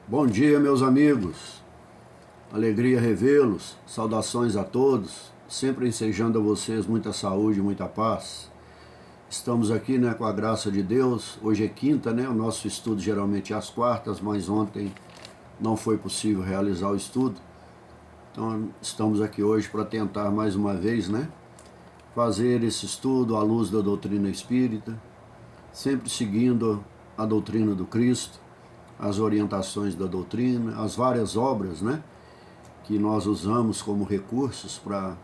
Bom dia, meus amigos. Alegria revê-los. Saudações a todos. Sempre ensejando a vocês muita saúde e muita paz. Estamos aqui, com a graça de Deus. Hoje é quinta, O nosso estudo geralmente é às quartas, mas ontem não foi possível realizar o estudo. Então, estamos aqui hoje para tentar mais uma vez, fazer esse estudo à luz da doutrina espírita, sempre seguindo a doutrina do Cristo, as orientações da doutrina, as várias obras, que nós usamos como recursos para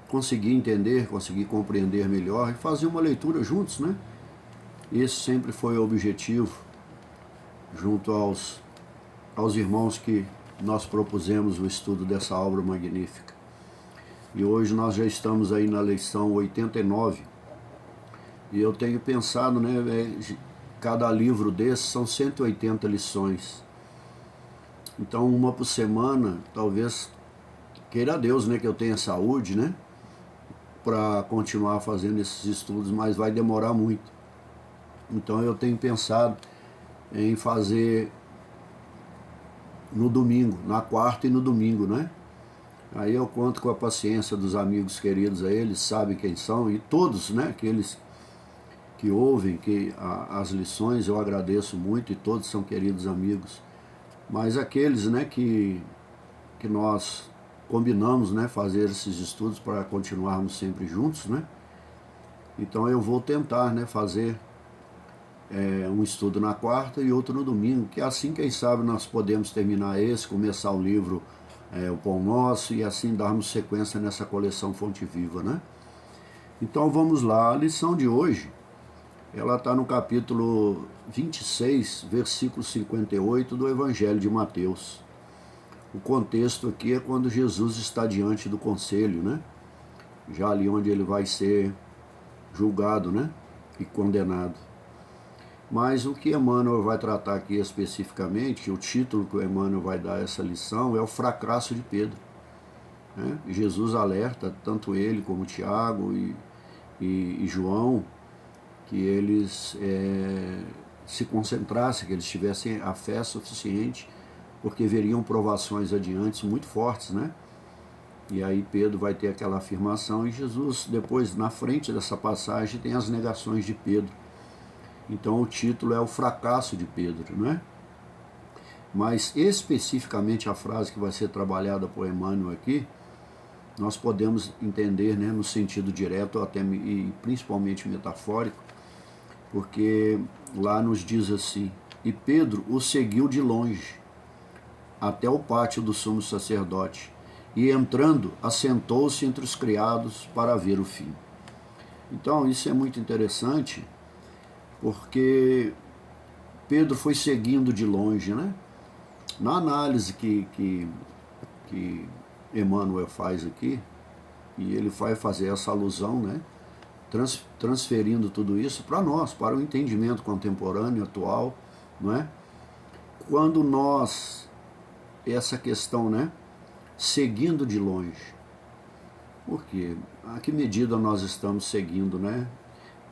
conseguir entender, conseguir compreender melhor e fazer uma leitura juntos, Esse sempre foi o objetivo, junto aos irmãos que nós propusemos o estudo dessa obra magnífica. E hoje nós já estamos aí na lição 89, e eu tenho pensado, cada livro desses são 180 lições. Então, uma por semana, talvez, queira Deus, que eu tenha saúde, para continuar fazendo esses estudos, mas vai demorar muito. Então, eu tenho pensado em fazer no domingo, na quarta e no domingo, Aí eu conto com a paciência dos amigos queridos aí, eles sabem quem são, e todos, aqueles que ouvem as lições, eu agradeço muito, e todos são queridos amigos. Mas aqueles, que nós combinamos, fazer esses estudos para continuarmos sempre juntos, Então eu vou tentar, fazer um estudo na quarta e outro no domingo, que assim, quem sabe, nós podemos terminar esse, começar o livro O Pão Nosso, e assim darmos sequência nessa coleção Fonte Viva, Então vamos lá, a lição de hoje, ela está no capítulo 26, versículo 58 do Evangelho de Mateus. O contexto aqui é quando Jesus está diante do conselho, já ali onde ele vai ser julgado, e condenado. Mas o que Emmanuel vai tratar aqui especificamente, o título que o Emmanuel vai dar a essa lição é o fracasso de Pedro. Jesus alerta, tanto ele como Tiago e João, que eles se concentrassem, que eles tivessem a fé suficiente, porque veriam provações adiante muito fortes, E aí Pedro vai ter aquela afirmação, e Jesus, depois, na frente dessa passagem, tem as negações de Pedro. Então o título é o fracasso de Pedro, Mas especificamente a frase que vai ser trabalhada por Emmanuel aqui, nós podemos entender, no sentido direto até e principalmente metafórico, porque lá nos diz assim: e Pedro o seguiu de longe até o pátio do sumo sacerdote, e entrando, assentou-se entre os criados para ver o fim. Então isso é muito interessante, porque Pedro foi seguindo de longe, Na análise que Emmanuel faz aqui, e ele vai fazer essa alusão, transferindo tudo isso para nós, para o entendimento contemporâneo, atual, Quando nós, essa questão, seguindo de longe, por quê? A que medida nós estamos seguindo,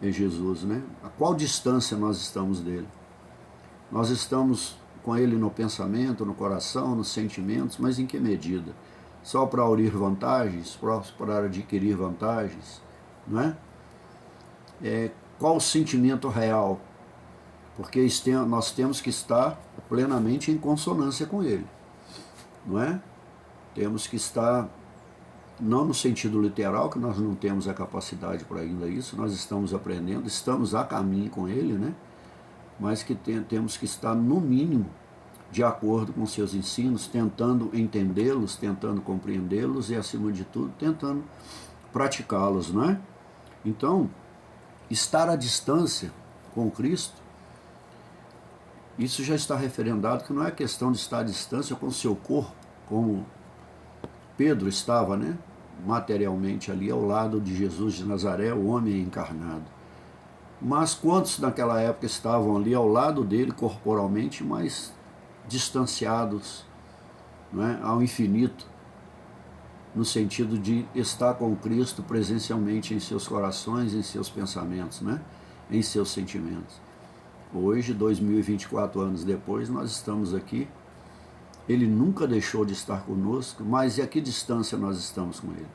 em Jesus, A qual distância nós estamos dele? Nós estamos com ele no pensamento, no coração, nos sentimentos, mas em que medida? Só para aurir vantagens, para adquirir vantagens, Qual o sentimento real? Porque nós temos que estar plenamente em consonância com ele, Temos que estar, não no sentido literal, que nós não temos a capacidade para ainda isso, nós estamos aprendendo, estamos a caminho com ele, Mas que temos que estar, no mínimo, de acordo com seus ensinos, tentando entendê-los, tentando compreendê-los e, acima de tudo, tentando praticá-los, Então, estar à distância com Cristo, isso já está referendado, que não é questão de estar à distância com o seu corpo, como Pedro estava, materialmente ali ao lado de Jesus de Nazaré, o homem encarnado. Mas quantos naquela época estavam ali ao lado dele corporalmente, mas distanciados, ao infinito, no sentido de estar com Cristo presencialmente em seus corações, em seus pensamentos, em seus sentimentos. Hoje, 2024 anos depois, nós estamos aqui Ele nunca deixou de estar conosco, mas e a que distância nós estamos com Ele?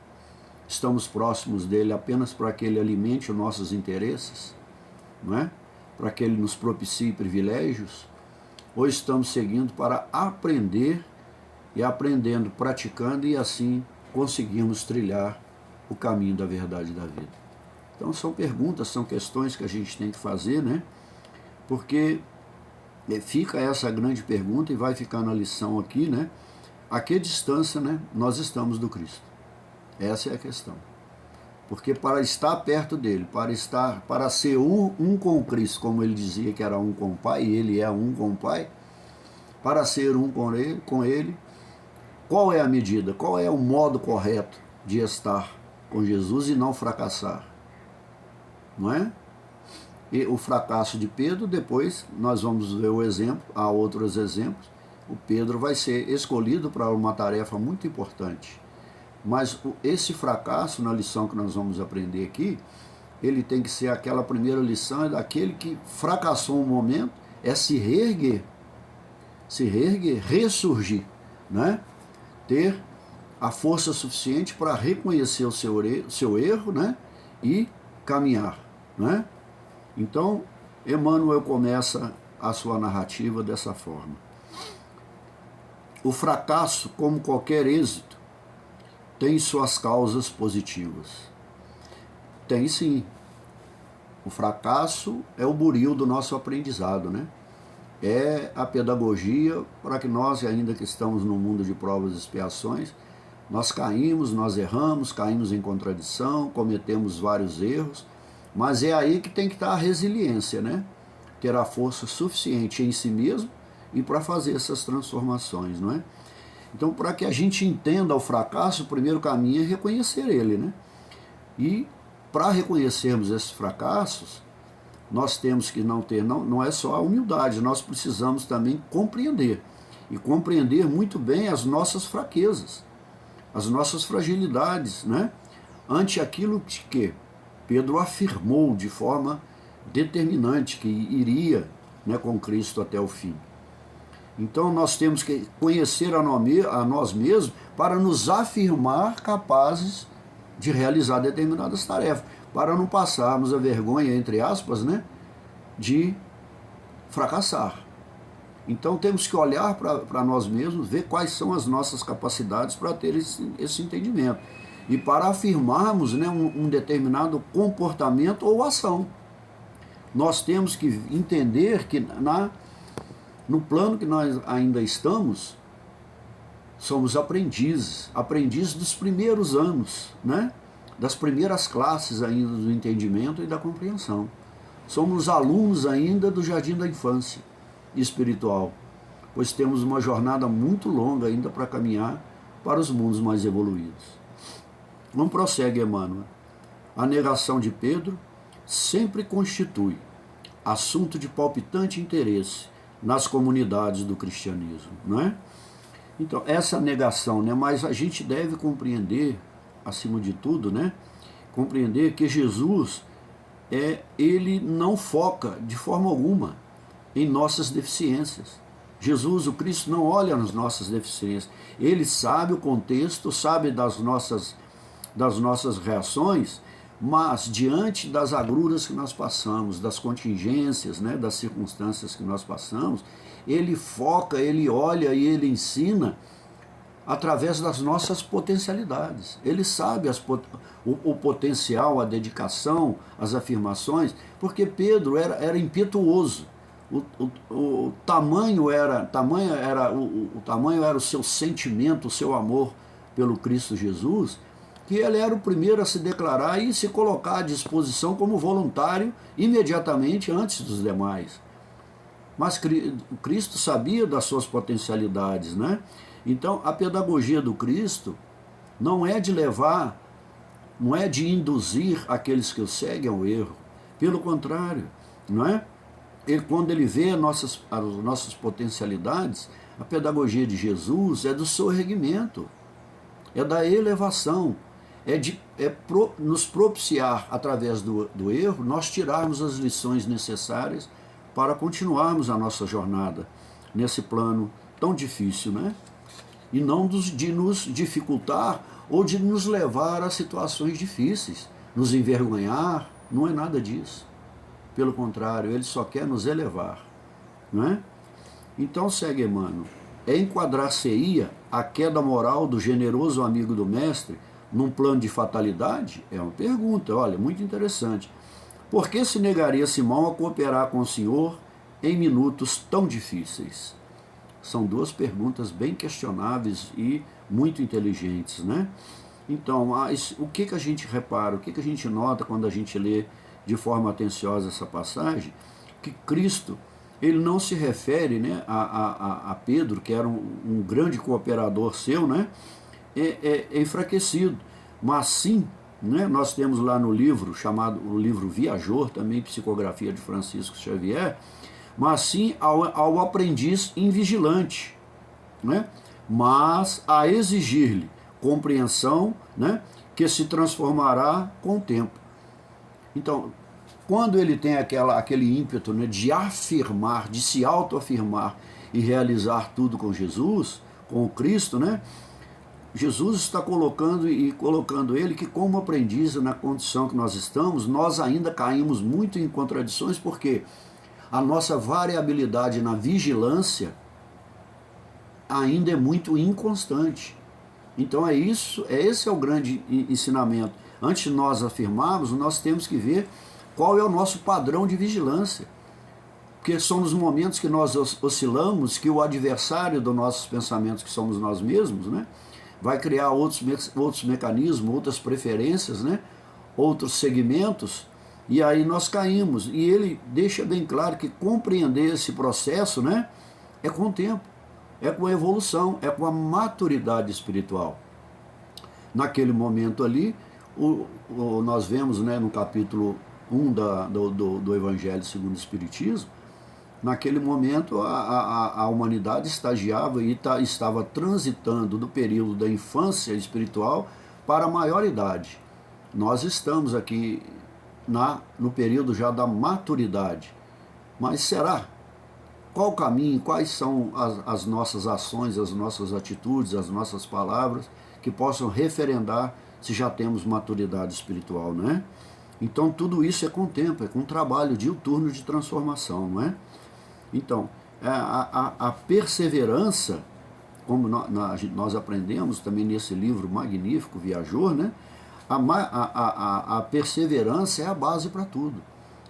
Estamos próximos dele apenas para que Ele alimente os nossos interesses, não é? Para que Ele nos propicie privilégios? Ou estamos seguindo para aprender e aprendendo, praticando e assim conseguimos trilhar o caminho da verdade da vida? Então são perguntas, são questões que a gente tem que fazer, né? Porque fica essa grande pergunta e vai ficar na lição aqui, né? A que distância, né, nós estamos do Cristo? Essa é a questão. Porque para estar perto dele, para ser um com Cristo, como ele dizia que era um com o Pai, e ele é um com o Pai, para ser um com ele, qual é a medida, qual é o modo correto de estar com Jesus e não fracassar? Não é? E o fracasso de Pedro, depois nós vamos ver o exemplo, há outros exemplos, o Pedro vai ser escolhido para uma tarefa muito importante. Mas esse fracasso, na lição que nós vamos aprender aqui, ele tem que ser aquela primeira lição, é daquele que fracassou um momento, é se reerguer, ressurgir, né? Ter a força suficiente para reconhecer o seu erro, né? E caminhar, né? Então, Emmanuel começa a sua narrativa dessa forma. O fracasso, como qualquer êxito, tem suas causas positivas. Tem sim. O fracasso é o buril do nosso aprendizado, né? É a pedagogia para que nós, ainda que estamos no mundo de provas e expiações, nós caímos, nós erramos, caímos em contradição, cometemos vários erros, mas é aí que tem que estar a resiliência, né? Ter a força suficiente em si mesmo e para fazer essas transformações, não é? Então, para que a gente entenda o fracasso, o primeiro caminho é reconhecer ele, né? E para reconhecermos esses fracassos, nós temos que não é só a humildade, nós precisamos também compreender. E compreender muito bem as nossas fraquezas, as nossas fragilidades, né? Ante aquilo que Pedro afirmou de forma determinante que iria, né, com Cristo até o fim. Então nós temos que conhecer a nós mesmos para nos afirmar capazes de realizar determinadas tarefas, para não passarmos a vergonha, entre aspas, né, de fracassar. Então temos que olhar para nós mesmos, ver quais são as nossas capacidades para ter esse entendimento. E para afirmarmos, né, um determinado comportamento ou ação. Nós temos que entender que no plano que nós ainda estamos, somos aprendizes dos primeiros anos, né? Das primeiras classes ainda do entendimento e da compreensão. Somos alunos ainda do jardim da infância espiritual, pois temos uma jornada muito longa ainda para caminhar para os mundos mais evoluídos. Não prossegue Emmanuel. A negação de Pedro sempre constitui assunto de palpitante interesse nas comunidades do cristianismo, não é? Então, essa negação, né? Mas a gente deve compreender, acima de tudo, né? Compreender que Jesus, ele não foca de forma alguma em nossas deficiências. Jesus, o Cristo, não olha nas nossas deficiências. Ele sabe o contexto, sabe das nossas reações, mas diante das agruras que nós passamos, das contingências, né, das circunstâncias que nós passamos, ele foca, ele olha e ele ensina através das nossas potencialidades. Ele sabe o potencial, a dedicação, as afirmações, porque Pedro era impetuoso. O tamanho era o seu sentimento, o seu amor pelo Cristo Jesus, que ele era o primeiro a se declarar e se colocar à disposição como voluntário imediatamente antes dos demais. Mas Cristo sabia das suas potencialidades, né? Então, a pedagogia do Cristo não é de levar, não é de induzir aqueles que o seguem ao erro. Pelo contrário, não é? Quando ele vê as nossas potencialidades, a pedagogia de Jesus é do sorregimento, é da elevação, nos propiciar, através do erro, nós tirarmos as lições necessárias para continuarmos a nossa jornada nesse plano tão difícil, né? E não de nos dificultar ou de nos levar a situações difíceis, nos envergonhar, não é nada disso. Pelo contrário, ele só quer nos elevar, não é? Então segue Emmanuel. Enquadrar-se-ia a queda moral do generoso amigo do mestre num plano de fatalidade? É uma pergunta, olha, muito interessante. Por que se negaria Simão a cooperar com o Senhor em minutos tão difíceis? São duas perguntas bem questionáveis e muito inteligentes, né? Então, mas o que a gente repara, o que a gente nota quando a gente lê de forma atenciosa essa passagem? Que Cristo, ele não se refere, né, a Pedro, que era um grande cooperador seu, né, enfraquecido, mas sim, né, nós temos lá no livro, chamado o livro Viajor, também psicografia de Francisco Xavier, mas sim ao aprendiz invigilante, né, mas a exigir-lhe compreensão, né, que se transformará com o tempo. Então, quando ele tem aquele ímpeto, né, de afirmar, de se autoafirmar e realizar tudo com Jesus, com o Cristo, né, Jesus está colocando ele que, como aprendiz, na condição que nós estamos, nós ainda caímos muito em contradições, porque a nossa variabilidade na vigilância ainda é muito inconstante. Então esse é o grande ensinamento. Antes de nós afirmarmos, nós temos que ver qual é o nosso padrão de vigilância. Porque são nos momentos que nós oscilamos que o adversário dos nossos pensamentos, que somos nós mesmos, né, vai criar outros mecanismos, outras preferências, né, outros segmentos, e aí nós caímos. E ele deixa bem claro que compreender esse processo, né, é com o tempo, é com a evolução, é com a maturidade espiritual. Naquele momento ali, nós vemos, né, no capítulo 1 do Evangelho segundo o Espiritismo, naquele momento a humanidade estagiava e estava transitando do período da infância espiritual para a maioridade. Nós estamos aqui no período já da maturidade. Mas será? Qual o caminho, quais são as nossas ações, as nossas atitudes, as nossas palavras que possam referendar se já temos maturidade espiritual, não é? Então tudo isso é com o tempo, é com o trabalho diuturno de transformação, não é? Então, a perseverança, como nós aprendemos também nesse livro magnífico, Viajor, né? A perseverança é a base para tudo,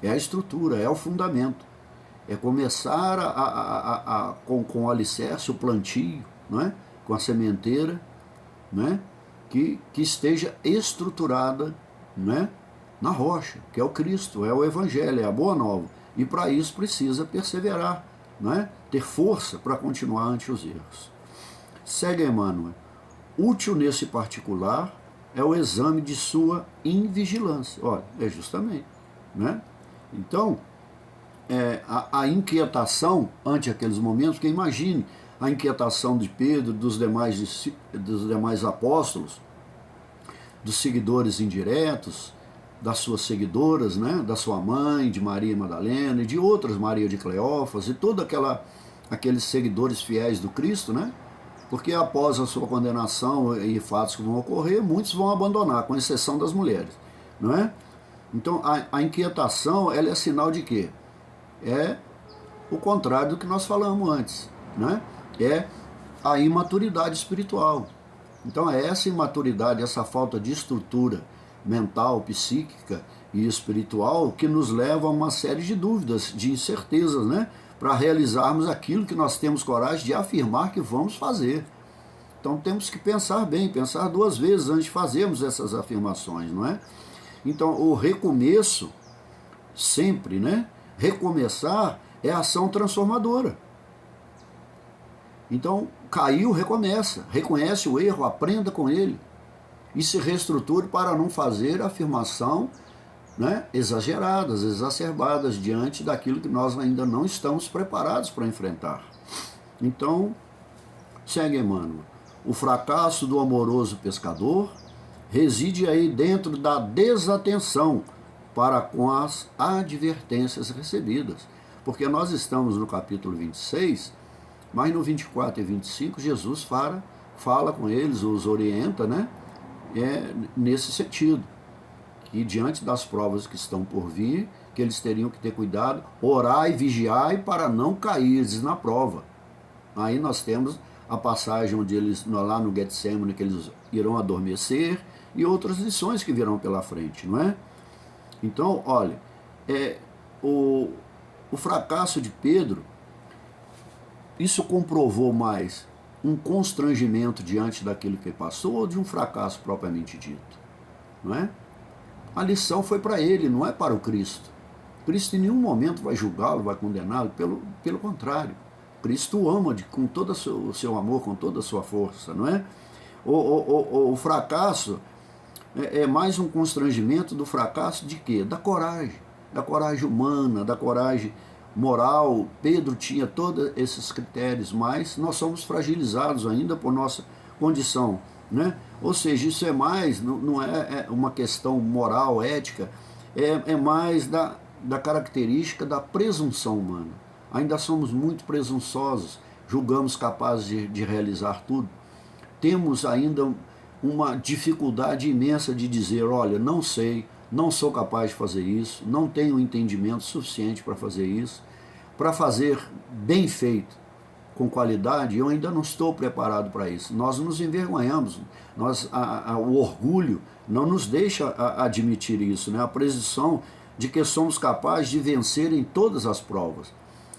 é a estrutura, é o fundamento, é começar com o alicerce, o plantio, né? Com a sementeira, né? Que esteja estruturada, né? Na rocha, que é o Cristo, é o Evangelho, é a Boa Nova. E para isso precisa perseverar, né? Ter força para continuar ante os erros. Segue Emmanuel. Útil nesse particular é o exame de sua invigilância. Olha, é justamente, né? Então, a inquietação ante aqueles momentos, porque imagine a inquietação de Pedro, dos demais apóstolos, dos seguidores indiretos, das suas seguidoras, né, da sua mãe, de Maria Madalena e de outras, Maria de Cleófas e todos aqueles seguidores fiéis do Cristo, né, porque após a sua condenação e fatos que vão ocorrer, muitos vão abandonar, com exceção das mulheres, não é? Então a inquietação, ela é sinal de quê? É o contrário do que nós falamos antes, né? É a imaturidade espiritual. Então é essa imaturidade, essa falta de estrutura mental, psíquica e espiritual que nos leva a uma série de dúvidas, de incertezas, né? Para realizarmos aquilo que nós temos coragem de afirmar que vamos fazer. Então temos que pensar bem, pensar duas vezes antes de fazermos essas afirmações, não é? Então o recomeço, sempre, né? Recomeçar é ação transformadora. Então caiu, recomeça, reconhece o erro, aprenda com ele e se reestruture para não fazer afirmação, né, exageradas, exacerbadas diante daquilo que nós ainda não estamos preparados para enfrentar. Então, segue Emmanuel. O fracasso do amoroso pescador reside aí dentro da desatenção para com as advertências recebidas. Porque nós estamos no capítulo 26, Mas no 24 e 25, Jesus fala com eles, os orienta, né? Nesse sentido, que diante das provas que estão por vir, que eles teriam que ter cuidado, orar e vigiar para não caírem na prova. Aí nós temos a passagem onde eles, lá no Getsemane, que eles irão adormecer, e outras lições que virão pela frente, não é? Então, olha, o fracasso de Pedro, isso comprovou mais um constrangimento diante daquilo que passou ou de um fracasso propriamente dito, não é? A lição foi para ele, não é para o Cristo. Cristo em nenhum momento vai julgá-lo, vai condená-lo, pelo contrário. Cristo o ama com todo o seu amor, com toda a sua força, não é? O fracasso é mais um constrangimento do fracasso de quê? Da coragem humana, da coragem moral. Pedro tinha todos esses critérios, mas nós somos fragilizados ainda por nossa condição, né? Ou seja, isso é mais, não é uma questão moral, ética, é mais da característica da presunção humana. Ainda somos muito presunçosos, julgamos capazes de realizar tudo. Temos ainda uma dificuldade imensa de dizer, olha, não sei, não sou capaz de fazer isso, não tenho entendimento suficiente para fazer isso. Para fazer bem feito, com qualidade, eu ainda não estou preparado para isso. Nós nos envergonhamos, o orgulho não nos deixa admitir isso, né? A presunção de que somos capazes de vencer em todas as provas.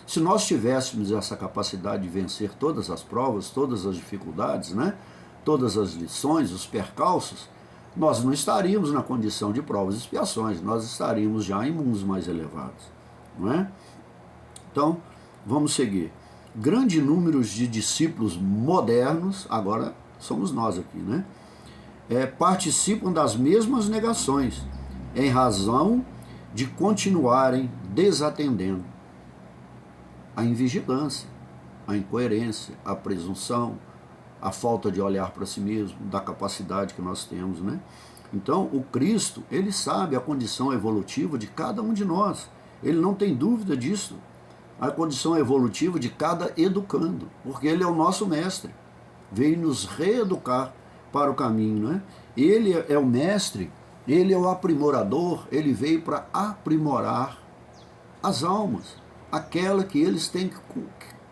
Se nós tivéssemos essa capacidade de vencer todas as provas, todas as dificuldades, né? Todas as lições, os percalços, nós não estaríamos na condição de provas e expiações, nós estaríamos já em mundos mais elevados, não é? Então, vamos seguir. Grande número de discípulos modernos, agora somos nós aqui, né? Participam das mesmas negações, em razão de continuarem desatendendo a invigilância, a incoerência, a presunção, a falta de olhar para si mesmo, da capacidade que nós temos, né? Então, o Cristo, ele sabe a condição evolutiva de cada um de nós. Ele não tem dúvida disso. A condição evolutiva de cada educando, porque ele é o nosso mestre. Veio nos reeducar para o caminho, né? Ele é o mestre, ele é o aprimorador, ele veio para aprimorar as almas, aquela que eles têm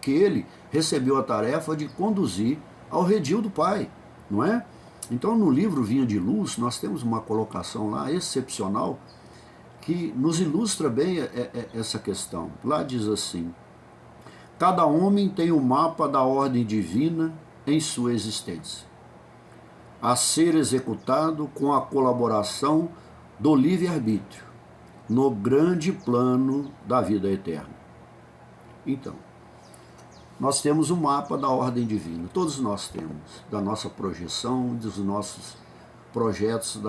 que ele recebeu a tarefa de conduzir ao redil do Pai, não é? Então, no livro Vinha de Luz, nós temos uma colocação lá excepcional que nos ilustra bem essa questão. Lá diz assim: cada homem tem o mapa da ordem divina em sua existência, a ser executado com a colaboração do livre-arbítrio, no grande plano da vida eterna. Então, nós temos o mapa da ordem divina, todos nós temos, da nossa projeção, dos nossos projetos,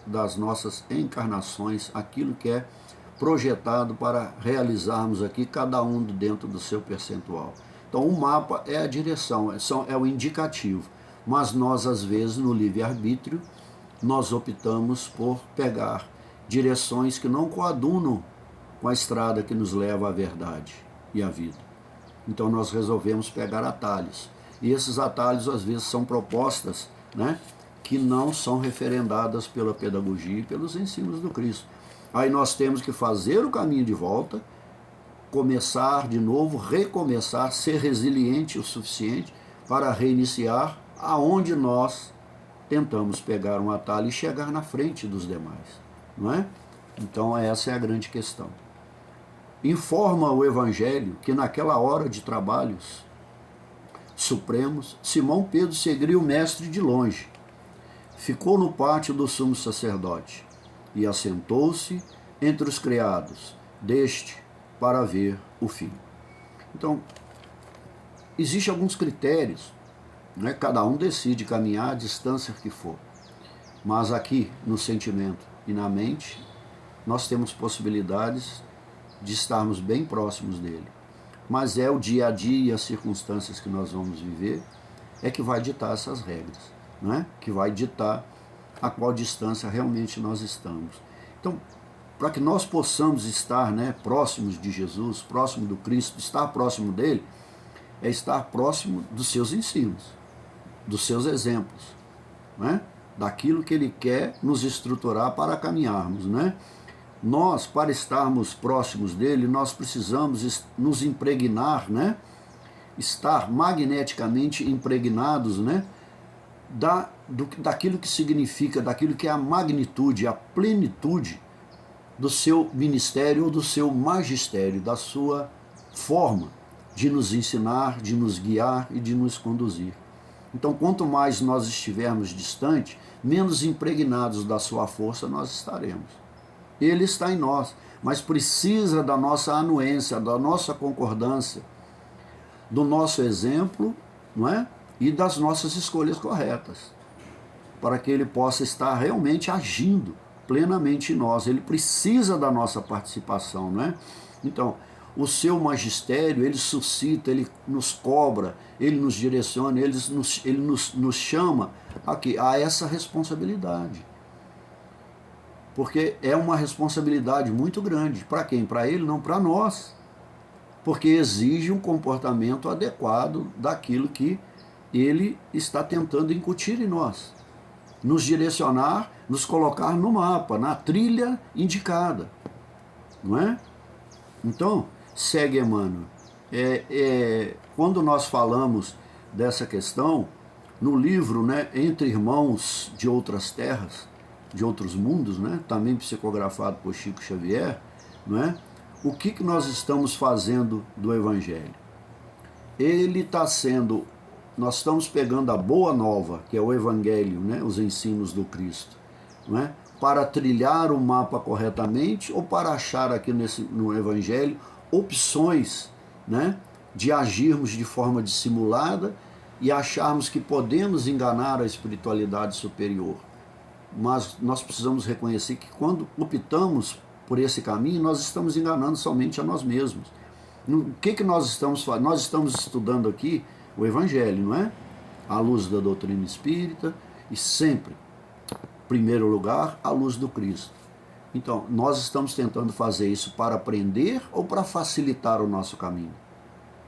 das nossas encarnações, aquilo que é projetado para realizarmos aqui, cada um dentro do seu percentual. Então, o mapa é a direção, é o indicativo, mas nós, às vezes, no livre-arbítrio, nós optamos por pegar direções que não coadunam com a estrada que nos leva à verdade e à vida. Então, nós resolvemos pegar atalhos. E esses atalhos, às vezes, são propostas, né, que não são referendadas pela pedagogia e pelos ensinos do Cristo. Aí nós temos que fazer o caminho de volta, começar de novo, recomeçar, ser resiliente o suficiente para reiniciar aonde nós tentamos pegar um atalho e chegar na frente dos demais, não é? Então essa é a grande questão. Informa o Evangelho que naquela hora de trabalhos supremos, Simão Pedro seguiu o mestre de longe, ficou no pátio do sumo sacerdote e assentou-se entre os criados deste para ver o fim. Então, existem alguns critérios, né? Cada um decide caminhar a distância que for, mas aqui no sentimento e na mente nós temos possibilidades de estarmos bem próximos dele, mas é o dia a dia e as circunstâncias que nós vamos viver é que vai ditar essas regras, não é? Que vai ditar a qual distância realmente nós estamos. Então, para que nós possamos estar, né, próximos de Jesus, próximo do Cristo, estar próximo dele, é estar próximo dos seus ensinos, dos seus exemplos, né? Daquilo que ele quer nos estruturar para caminharmos, né? Nós, para estarmos próximos dele, nós precisamos nos impregnar, né? Estar magneticamente impregnados, né? Daquilo que significa, daquilo que é a magnitude, a plenitude do seu ministério ou do seu magistério, da sua forma de nos ensinar, de nos guiar e de nos conduzir. Então, quanto mais nós estivermos distantes, menos impregnados da sua força nós estaremos. Ele está em nós, mas precisa da nossa anuência, da nossa concordância, do nosso exemplo, não é? E das nossas escolhas corretas, para que ele possa estar realmente agindo plenamente em nós. Ele precisa da nossa participação, não é? Então, o seu magistério, ele suscita, ele nos cobra, ele nos direciona, ele nos chama a essa responsabilidade. Porque é uma responsabilidade muito grande. Para quem? Para ele? Não, para nós. Porque exige um comportamento adequado daquilo que ele está tentando incutir em nós. Nos direcionar, nos colocar no mapa, na trilha indicada. Não é? Então, segue Emmanuel. Quando nós falamos dessa questão, no livro, né, Entre Irmãos de Outras Terras, de Outros Mundos, né, também psicografado por Chico Xavier, não é? O que nós estamos fazendo do Evangelho? Ele está sendo, nós estamos pegando a boa nova, que é o Evangelho, né, os ensinos do Cristo, não é? Para trilhar o mapa corretamente ou para achar aqui no Evangelho opções, né, de agirmos de forma dissimulada e acharmos que podemos enganar a espiritualidade superior. Mas nós precisamos reconhecer que quando optamos por esse caminho, nós estamos enganando somente a nós mesmos. O que nós estamos fazendo? Nós estamos estudando aqui o Evangelho, não é? À luz da doutrina espírita e sempre, em primeiro lugar, à luz do Cristo. Então, nós estamos tentando fazer isso para aprender ou para facilitar o nosso caminho?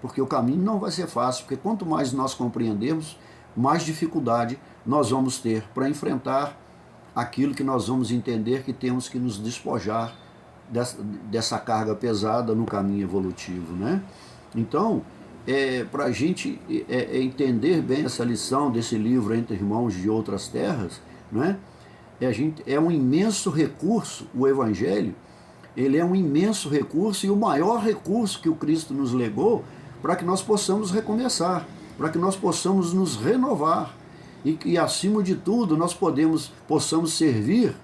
Porque o caminho não vai ser fácil, porque quanto mais nós compreendermos, mais dificuldade nós vamos ter para enfrentar aquilo que nós vamos entender que temos que nos despojar dessa carga pesada no caminho evolutivo, né? Então, para a gente entender bem essa lição desse livro Entre Irmãos de Outras Terras, né? É um imenso recurso, o Evangelho, ele é um imenso recurso e o maior recurso que o Cristo nos legou para que nós possamos recomeçar, para que nós possamos nos renovar e acima de tudo, nós possamos servir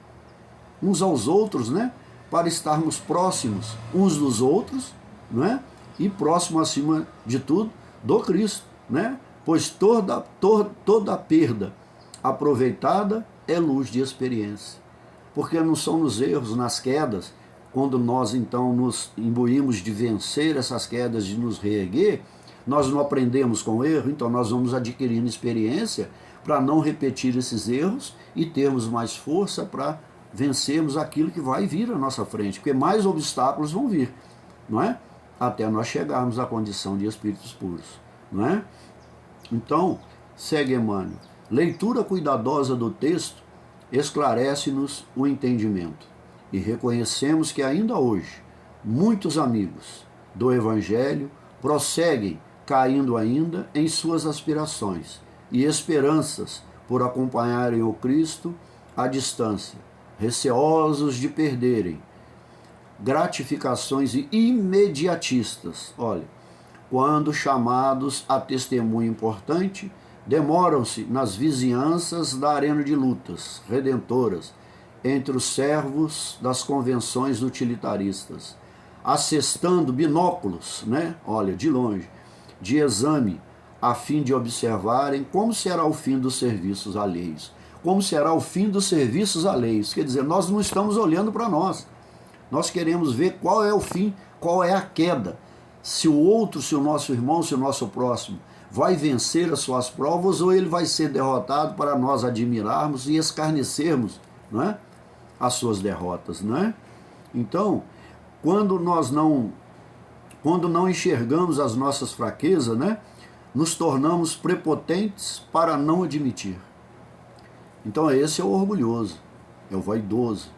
uns aos outros, né? Para estarmos próximos uns dos outros, né? E próximo, acima de tudo, do Cristo, né? Pois toda perda aproveitada é luz de experiência. Porque não são nos erros, nas quedas, quando nós então nos imbuímos de vencer essas quedas, de nos reerguer, nós não aprendemos com o erro, então nós vamos adquirindo experiência para não repetir esses erros e termos mais força para vencermos aquilo que vai vir à nossa frente, porque mais obstáculos vão vir, não é? Até nós chegarmos à condição de espíritos puros, não é? Então, segue Emmanuel. Leitura cuidadosa do texto esclarece-nos o entendimento e reconhecemos que ainda hoje muitos amigos do Evangelho prosseguem caindo ainda em suas aspirações e esperanças por acompanharem o Cristo à distância, receosos de perderem gratificações imediatistas. Olha, quando chamados a testemunho importante, demoram-se nas vizinhanças da arena de lutas redentoras entre os servos das convenções utilitaristas, assestando binóculos, né? Olha, de longe, de exame, a fim de observarem como será o fim dos serviços alheios. Como será o fim dos serviços alheios? Quer dizer, nós não estamos olhando para nós. Nós queremos ver qual é o fim, qual é a queda. Se o outro, se o nosso irmão, se o nosso próximo vai vencer as suas provas ou ele vai ser derrotado para nós admirarmos e escarnecermos, não é? As suas derrotas, não é? Então, quando não enxergamos as nossas fraquezas, né? nos tornamos prepotentes para não admitir. Então esse é o orgulhoso, é o vaidoso,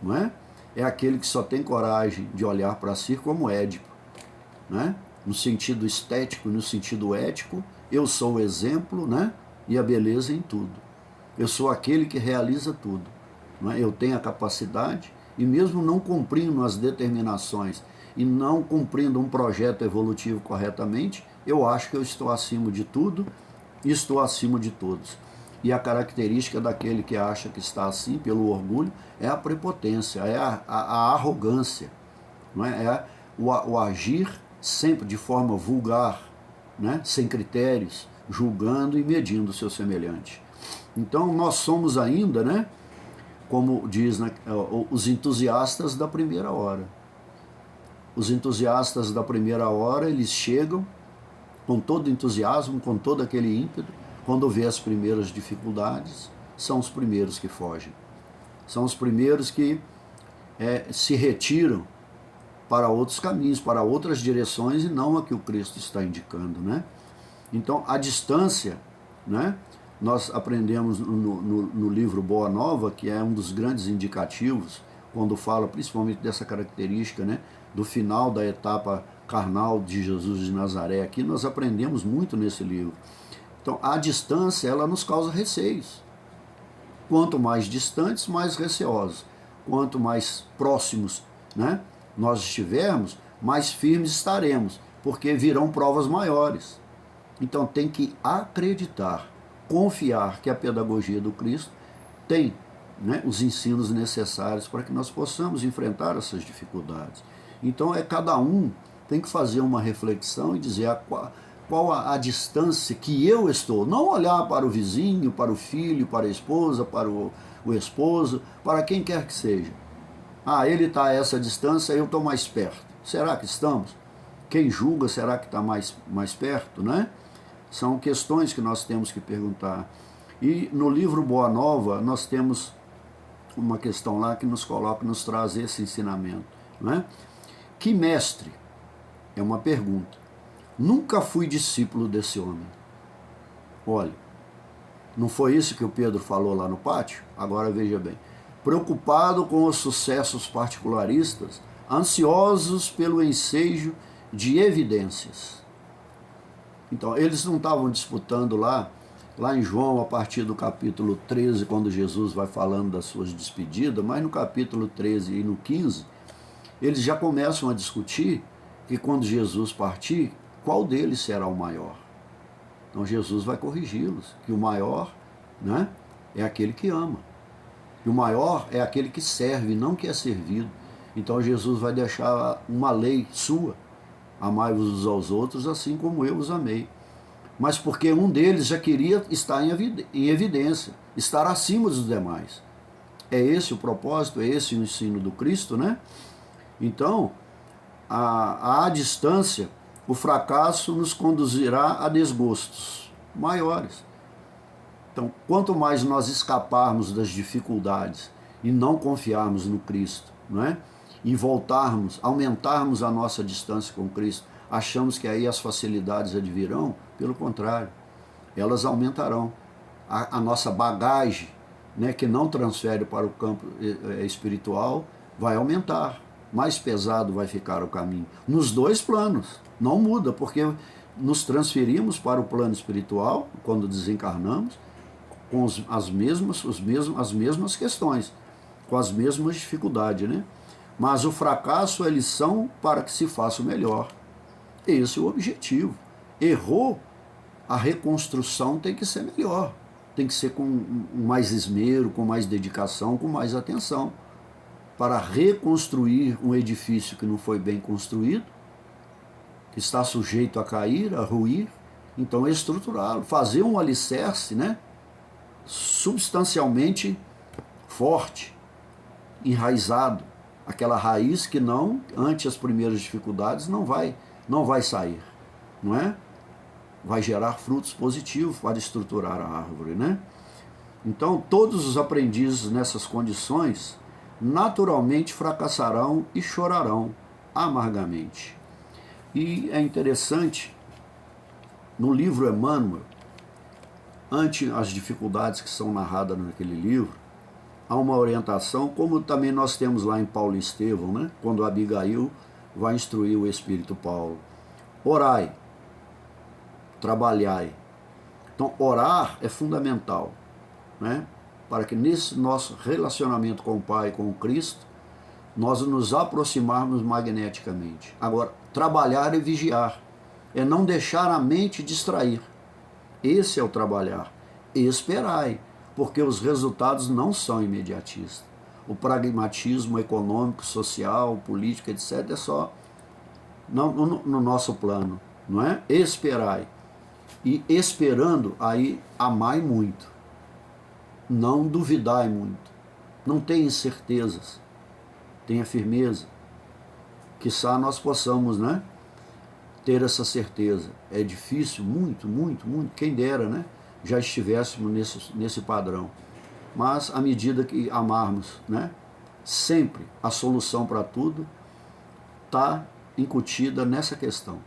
não é? É aquele que só tem coragem de olhar para si como Édipo, né? No sentido estético, no sentido ético, eu sou o exemplo, né? E a beleza em tudo. Eu sou aquele que realiza tudo, não é? Eu tenho a capacidade, e mesmo não cumprindo as determinações e não cumprindo um projeto evolutivo corretamente, eu acho que eu estou acima de tudo e estou acima de todos. E a característica daquele que acha que está assim, pelo orgulho, é a prepotência, é a arrogância, não é? É o agir sempre de forma vulgar, né? Sem critérios, julgando e medindo o seu semelhante. Então nós somos ainda, né? Como diz, né, os entusiastas da primeira hora. Os entusiastas da primeira hora, eles chegam com todo entusiasmo, com todo aquele ímpeto. Quando vê as primeiras dificuldades, são os primeiros que fogem. São os primeiros que se retiram para outros caminhos, para outras direções e não a que o Cristo está indicando, né? Então, a distância, né? Nós aprendemos no livro Boa Nova, que é um dos grandes indicativos, quando fala principalmente dessa característica, né? Do final da etapa carnal de Jesus de Nazaré. Aqui nós aprendemos muito nesse livro. Então, a distância, ela nos causa receios. Quanto mais distantes, mais receosos. Quanto mais próximos, né, nós estivermos, mais firmes estaremos, porque virão provas maiores. Então, tem que acreditar, confiar que a pedagogia do Cristo tem, né, os ensinos necessários para que nós possamos enfrentar essas dificuldades. Então, cada um tem que fazer uma reflexão e dizer qual a distância que eu estou. Não olhar para o vizinho, para o filho, para a esposa, para o esposo, para quem quer que seja. Ah, ele está a essa distância, eu estou mais perto. Será que estamos? Quem julga, será que está mais perto, né? São questões que nós temos que perguntar. E no livro Boa Nova, nós temos uma questão lá que nos coloca, nos traz esse ensinamento, né? Que mestre? É uma pergunta. Nunca fui discípulo desse homem. Olha, não foi isso que o Pedro falou lá no pátio? Agora veja bem. Preocupado com os sucessos particularistas, ansiosos pelo ensejo de evidências. Então, eles não estavam disputando lá em João, a partir do capítulo 13, quando Jesus vai falando das suas despedidas, mas no capítulo 13 e no 15, eles já começam a discutir que quando Jesus partir, qual deles será o maior? Então Jesus vai corrigi-los, que o maior, né, é aquele que ama. E o maior é aquele que serve, não que é servido. Então Jesus vai deixar uma lei sua, amai-vos uns aos outros assim como eu os amei. Mas porque um deles já queria estar em evidência, estar acima dos demais. É esse o propósito, é esse o ensino do Cristo, né? Então, à distância, o fracasso nos conduzirá a desgostos maiores. Então, quanto mais nós escaparmos das dificuldades e não confiarmos no Cristo, não é? E voltarmos, aumentarmos a nossa distância com Cristo, achamos que aí as facilidades advirão, pelo contrário, elas aumentarão. A nossa bagagem, né, que não transfere para o campo espiritual, vai aumentar. Mais pesado vai ficar o caminho. Nos dois planos, não muda, porque nos transferimos para o plano espiritual, quando desencarnamos, com as mesmas questões, com as mesmas dificuldades, né? Mas o fracasso é lição para que se faça o melhor. Esse é o objetivo. Errou, a reconstrução tem que ser melhor, tem que ser com mais esmero, com mais dedicação, com mais atenção, para reconstruir um edifício que não foi bem construído, que está sujeito a cair, a ruir. Então estruturá-lo, fazer um alicerce, né, substancialmente forte, enraizado, aquela raiz que não, ante as primeiras dificuldades, não vai sair, não é? Vai gerar frutos positivos para estruturar a árvore, né? Então, todos os aprendizes nessas condições naturalmente fracassarão e chorarão amargamente. E é interessante no livro Emmanuel, ante as dificuldades que são narradas naquele livro, há uma orientação, como também nós temos lá em Paulo e Estevão, né? Quando Abigail vai instruir o Espírito Paulo. Orai, trabalhai. Então, orar é fundamental, né? Para que nesse nosso relacionamento com o Pai, com o Cristo, nós nos aproximarmos magneticamente. Agora, trabalhar e vigiar, é não deixar a mente distrair. Esse é o trabalhar. E esperai, porque os resultados não são imediatistas. O pragmatismo econômico, social, político, etc., é só no nosso plano, não é? Esperai. E esperando, aí amai muito. Não duvidai muito. Não tenha incertezas. Tenha firmeza. Quiçá nós possamos, né, ter essa certeza. É difícil, muito, muito, muito. Quem dera, né? Já estivéssemos nesse padrão. Mas à medida que amarmos, né, sempre a solução para tudo está incutida nessa questão.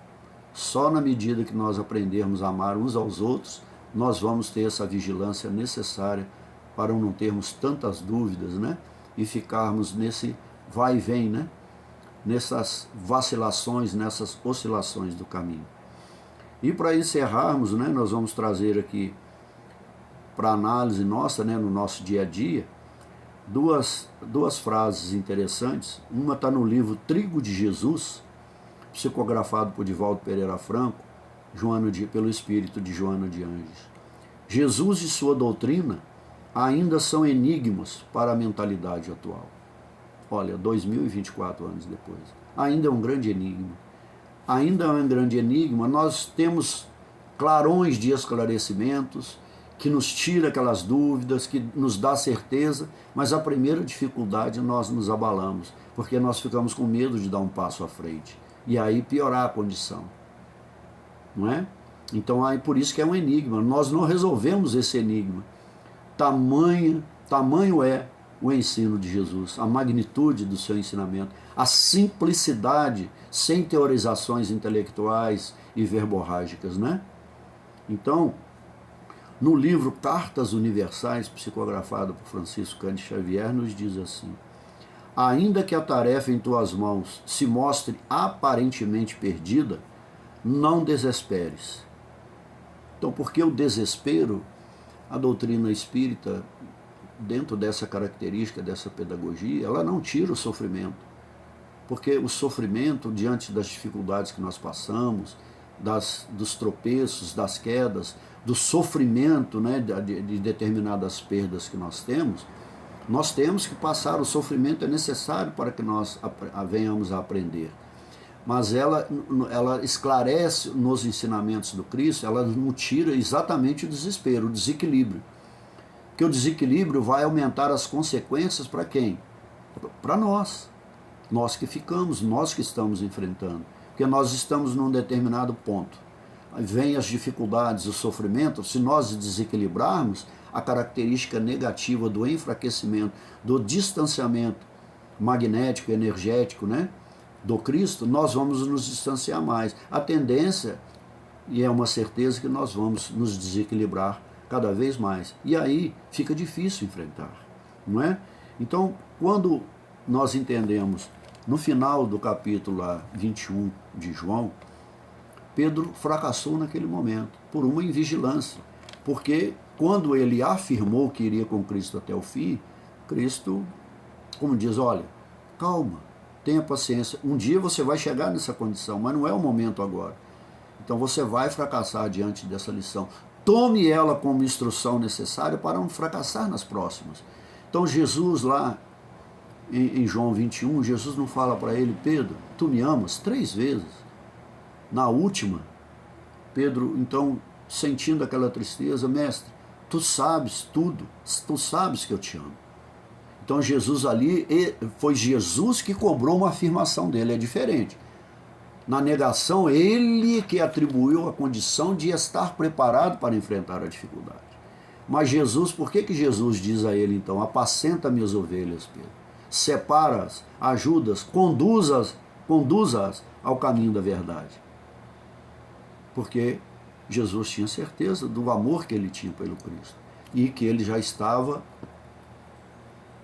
Só na medida que nós aprendermos a amar uns aos outros, nós vamos ter essa vigilância necessária para não termos tantas dúvidas, né, e ficarmos nesse vai e vem, né, nessas vacilações, nessas oscilações do caminho. E para encerrarmos, né, nós vamos trazer aqui para análise nossa, né, no nosso dia a dia, duas frases interessantes. Uma está no livro Trigo de Jesus, psicografado por Divaldo Pereira Franco, pelo espírito de Joana de Anjos. Jesus e sua doutrina ainda são enigmas para a mentalidade atual. Olha, 2024 anos depois. Ainda é um grande enigma. Ainda é um grande enigma. Nós temos clarões de esclarecimentos, que nos tira aquelas dúvidas, que nos dá certeza, mas a primeira dificuldade nós nos abalamos, porque nós ficamos com medo de dar um passo à frente, e aí piorar a condição, não é? Então, aí por isso que é um enigma, nós não resolvemos esse enigma. Tamanho é o ensino de Jesus, a magnitude do seu ensinamento, a simplicidade, sem teorizações intelectuais e verborrágicas, né? Então, no livro Cartas Universais, psicografado por Francisco Cândido Xavier, nos diz assim: ainda que a tarefa em tuas mãos se mostre aparentemente perdida, não desesperes. Então, porque o desespero, a doutrina espírita, dentro dessa característica, dessa pedagogia, ela não tira o sofrimento. Porque o sofrimento, diante das dificuldades que nós passamos, dos tropeços, das quedas, do sofrimento, né, de determinadas perdas que nós temos que passar. O sofrimento é necessário para que nós venhamos a aprender. Mas ela esclarece nos ensinamentos do Cristo, ela não tira exatamente o desespero, o desequilíbrio. Porque o desequilíbrio vai aumentar as consequências para quem? Para nós. Nós que ficamos, nós que estamos enfrentando. Porque nós estamos num determinado ponto. Vêm as dificuldades, o sofrimento, se nós desequilibrarmos, a característica negativa do enfraquecimento, do distanciamento magnético, energético, né, do Cristo, nós vamos nos distanciar mais. A tendência, e é uma certeza, que nós vamos nos desequilibrar cada vez mais. E aí fica difícil enfrentar, não é? Então, quando nós entendemos, no final do capítulo 21 de João, Pedro fracassou naquele momento, por uma invigilância, porque quando ele afirmou que iria com Cristo até o fim, Cristo, como diz, olha, calma, tenha paciência, um dia você vai chegar nessa condição, mas não é o momento agora. Então você vai fracassar diante dessa lição. Tome ela como instrução necessária para não fracassar nas próximas. Então Jesus lá, em João 21, Jesus não fala para ele: Pedro, tu me amas? 3 vezes. Na última, Pedro, então, sentindo aquela tristeza: mestre, tu sabes tudo, tu sabes que eu te amo. Então Jesus ali, foi Jesus que cobrou uma afirmação dele, é diferente. Na negação, ele que atribuiu a condição de estar preparado para enfrentar a dificuldade. Mas Jesus, por que Jesus diz a ele então: apacenta minhas ovelhas, Pedro, separa-as, ajuda-as, conduza-as ao caminho da verdade? Porque Jesus tinha certeza do amor que ele tinha pelo Cristo e que ele já estava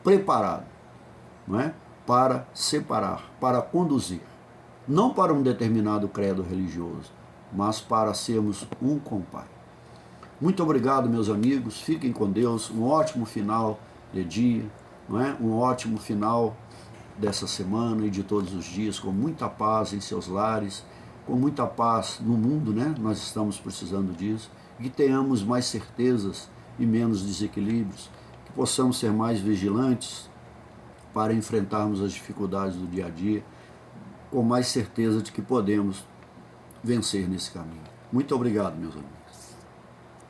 preparado, não é? Para separar, para conduzir, não para um determinado credo religioso, mas para sermos um com o Pai. Muito obrigado, meus amigos, fiquem com Deus, um ótimo final de dia, não é? Um ótimo final dessa semana e de todos os dias, com muita paz em seus lares, com muita paz no mundo, né? Nós estamos precisando disso, que tenhamos mais certezas e menos desequilíbrios, que possamos ser mais vigilantes para enfrentarmos as dificuldades do dia a dia, com mais certeza de que podemos vencer nesse caminho. Muito obrigado, meus amigos.